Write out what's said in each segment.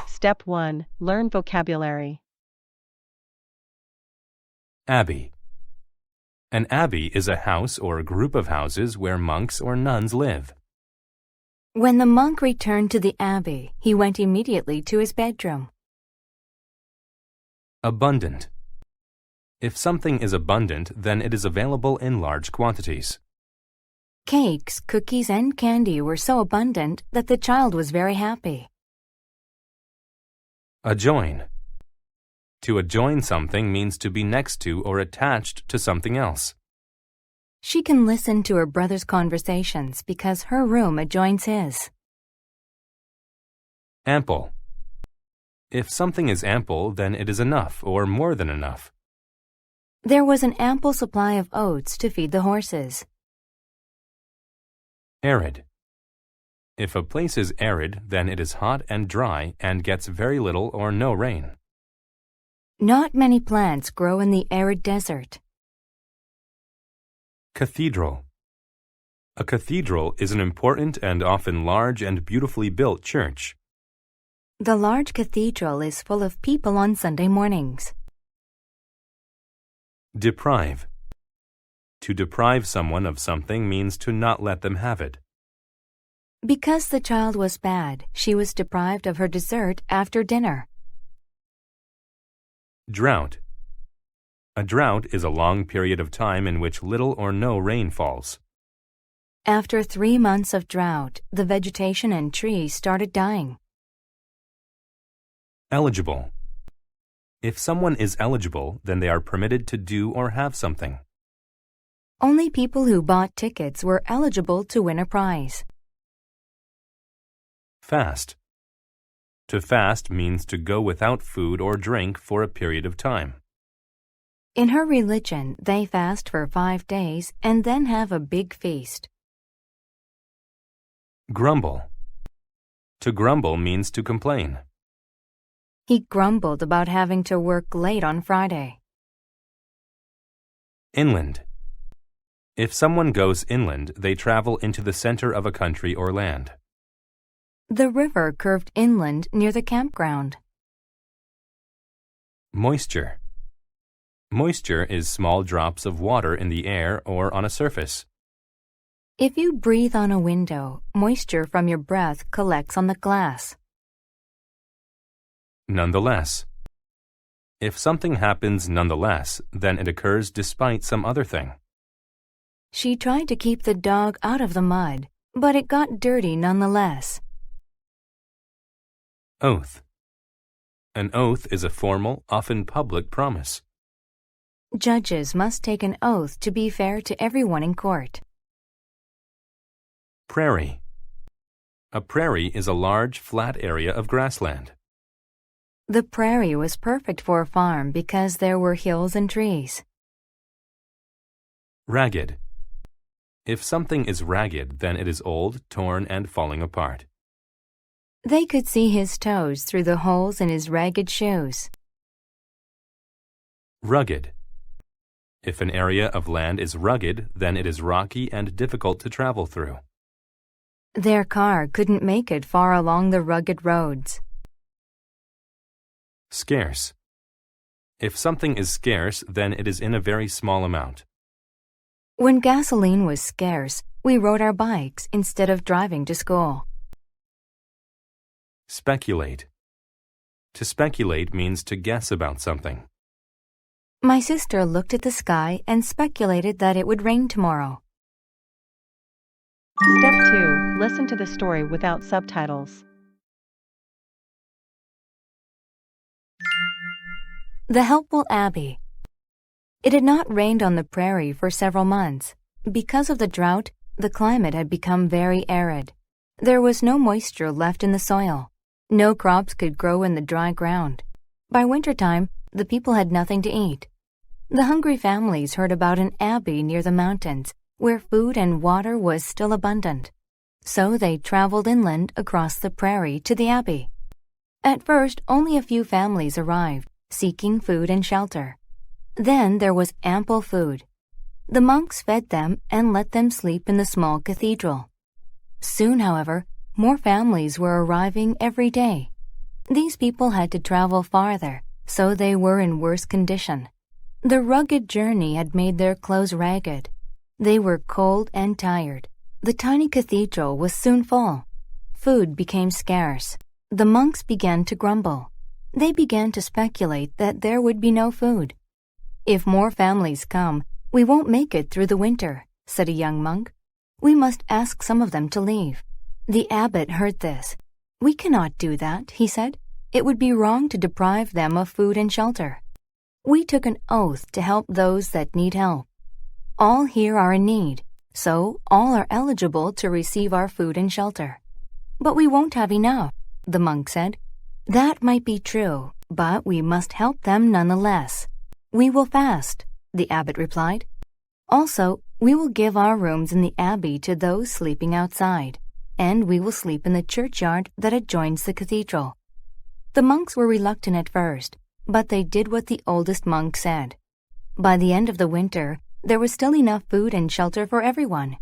Step 1. Learn vocabulary. Abbey. An abbey is a house or a group of houses where monks or nuns live. When the monk returned to the abbey, he went immediately to his bedroom. Abundant. If something is abundant, then it is available in large quantities. Cakes, cookies, and candy were so abundant that the child was very happy. Adjoin. To adjoin something means to be next to or attached to something else. She can listen to her brother's conversations because her room adjoins his. Ample. If something is ample, then it is enough or more than enough. There was an ample supply of oats to feed the horses. Arid. If a place is arid, then it is hot and dry and gets very little or no rain. Not many plants grow in the arid desert. Cathedral. A cathedral is an important and often large and beautifully built church. The large cathedral is full of people on Sunday mornings. Deprive. To deprive someone of something means to not let them have it. Because the child was bad, she was deprived of her dessert after dinner. Drought. A drought is a long period of time in which little or no rain falls. After 3 months of drought, the vegetation and trees started dying. Eligible. If someone is eligible, then they are permitted to do or have something. Only people who bought tickets were eligible to win a prize. Fast. To fast means to go without food or drink for a period of time. In her religion, they fast for 5 days and then have a big feast. Grumble. To grumble means to complain. He grumbled about having to work late on Friday. Inland. If someone goes inland, they travel into the center of a country or land. The river curved inland near the campground. Moisture. Moisture is small drops of water in the air or on a surface. If you breathe on a window, moisture from your breath collects on the glass. Nonetheless. If something happens nonetheless, then it occurs despite some other thing. She tried to keep the dog out of the mud, but it got dirty nonetheless. Oath. An oath is a formal, often public promise. Judges must take an oath to be fair to everyone in court. Prairie. A prairie is a large, flat area of grassland. The prairie was perfect for a farm because there were hills and trees. Ragged. If something is ragged, then it is old, torn, and falling apart. They could see his toes through the holes in his ragged shoes. Rugged. If an area of land is rugged, then it is rocky and difficult to travel through. Their car couldn't make it far along the rugged roads. Scarce. If something is scarce, then it is in a very small amount. When gasoline was scarce, we rode our bikes instead of driving to school. Speculate. To speculate means to guess about something. My sister looked at the sky and speculated that it would rain tomorrow. Step 2. Listen to the story without subtitles. The Helpful Abbey. It had not rained on the prairie for several months. Because of the drought, the climate had become very arid. There was no moisture left in the soil. No crops could grow in the dry ground. By wintertime, the people had nothing to eat. The hungry families heard about an abbey near the mountains, where food and water was still abundant. So they traveled inland across the prairie to the abbey. At first, only a few families arrived, seeking food and shelter. Then there was ample food. The monks fed them and let them sleep in the small cathedral. Soon, however, more families were arriving every day. These people had to travel farther, so they were in worse condition. The rugged journey had made their clothes ragged. They were cold and tired. The tiny cathedral was soon full. Food became scarce. The monks began to grumble. They began to speculate that there would be no food. "If more families come, we won't make it through the winter," said a young monk. "We must ask some of them to leave." The abbot heard this. "We cannot do that," he said. "It would be wrong to deprive them of food and shelter. We took an oath to help those that need help. All here are in need, so all are eligible to receive our food and shelter." "But we won't have enough," the monk said. "That might be true, but we must help them nonetheless." "We will fast," the abbot replied. "Also, we will give our rooms in the abbey to those sleeping outside, and we will sleep in the churchyard that adjoins the cathedral." The monks were reluctant at first, but they did what the oldest monk said. By the end of the winter, there was still enough food and shelter for everyone.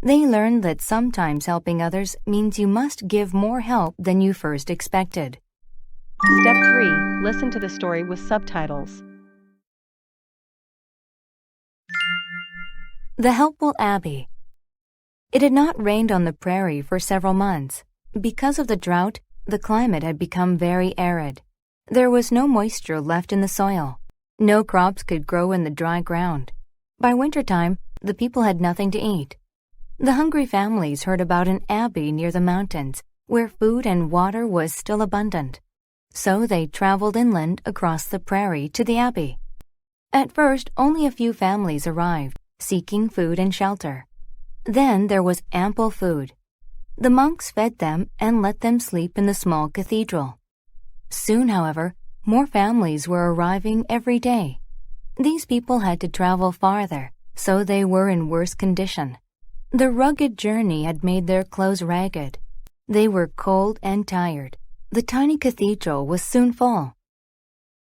They learned that sometimes helping others means you must give more help than you first expected. Step 3. Listen to the story with subtitles. The Helpful Abbey. It had not rained on the prairie for several months. Because of the drought, the climate had become very arid. There was no moisture left in the soil. No crops could grow in the dry ground. By wintertime, the people had nothing to eat. The hungry families heard about an abbey near the mountains, where food and water was still abundant. So they traveled inland across the prairie to the abbey. At first, only a few families arrived, seeking food and shelter. Then there was ample food. The monks fed them and let them sleep in the small cathedral. Soon, however, more families were arriving every day. These people had to travel farther, so they were in worse condition. The rugged journey had made their clothes ragged. They were cold and tired. The tiny cathedral was soon full.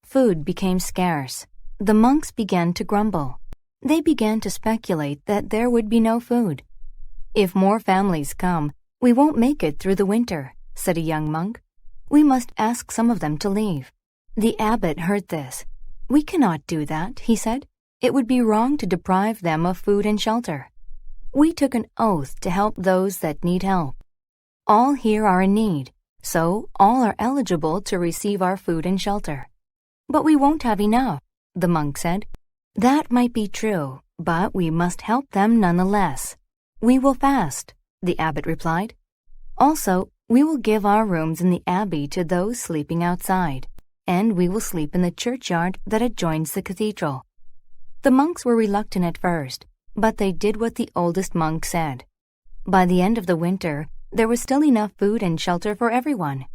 Food became scarce. The monks began to grumble. They began to speculate that there would be no food. "If more families come, we won't make it through the winter," said a young monk. "We must ask some of them to leave." The abbot heard this. "We cannot do that," he said. "It would be wrong to deprive them of food and shelter. We took an oath to help those that need help. All here are in need, so all are eligible to receive our food and shelter." "But we won't have enough," the monk said. "That might be true, but we must help them nonetheless." "We will fast," the abbot replied. "Also, we will give our rooms in the abbey to those sleeping outside, and we will sleep in the churchyard that adjoins the cathedral." The monks were reluctant at first, but they did what the oldest monk said. By the end of the winter, there was still enough food and shelter for everyone.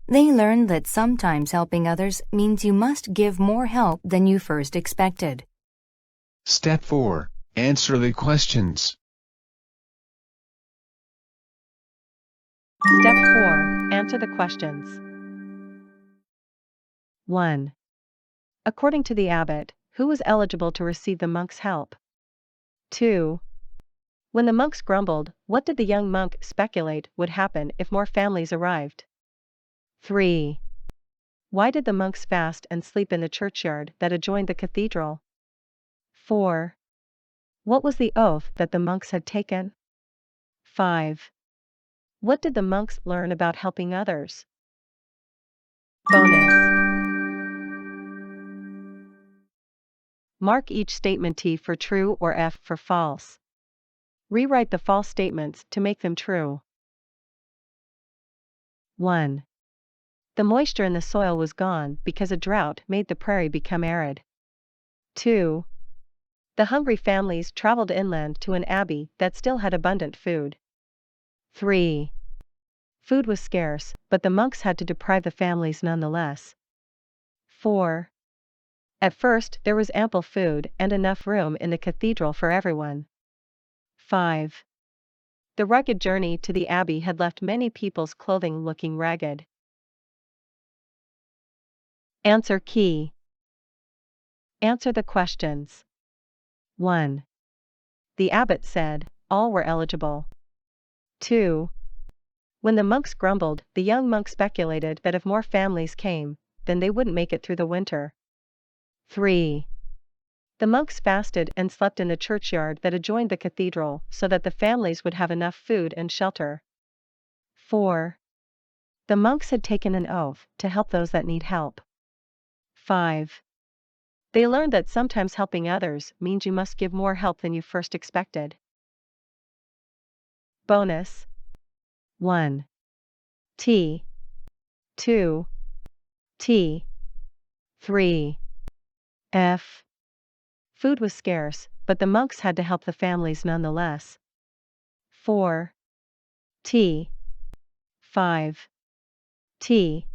They learned that sometimes helping others means you must give more help than you first expected. Step 4. Answer the questions. Step 4. Answer the questions. 1. According to the abbot, who was eligible to receive the monk's help? 2. When the monks grumbled, what did the young monk speculate would happen if more families arrived? 3. Why did the monks fast and sleep in the churchyard that adjoined the cathedral? 4. What was the oath that the monks had taken? 5. What did the monks learn about helping others? Bonus. Mark each statement T for true or F for false. Rewrite the false statements to make them true. 1. The moisture in the soil was gone because a drought made the prairie become arid. 2. The hungry families traveled inland to an abbey that still had abundant food. 3. Food was scarce, but the monks had to deprive the families nonetheless. 4. At first, there was ample food and enough room in the cathedral for everyone. 5. The rugged journey to the abbey had left many people's clothing looking ragged. Answer key. Answer the questions. 1. The abbot said, all were eligible. 2. When the monks grumbled, the young monk speculated that if more families came, then they wouldn't make it through the winter. 3. The monks fasted and slept in the churchyard that adjoined the cathedral so that the families would have enough food and shelter. 4. The monks had taken an oath to help those that need help. 5. They learned that sometimes helping others means you must give more help than you first expected. Bonus 1. T 2 T 3 F. Food was scarce, but the monks had to help the families nonetheless. 4. T 5 T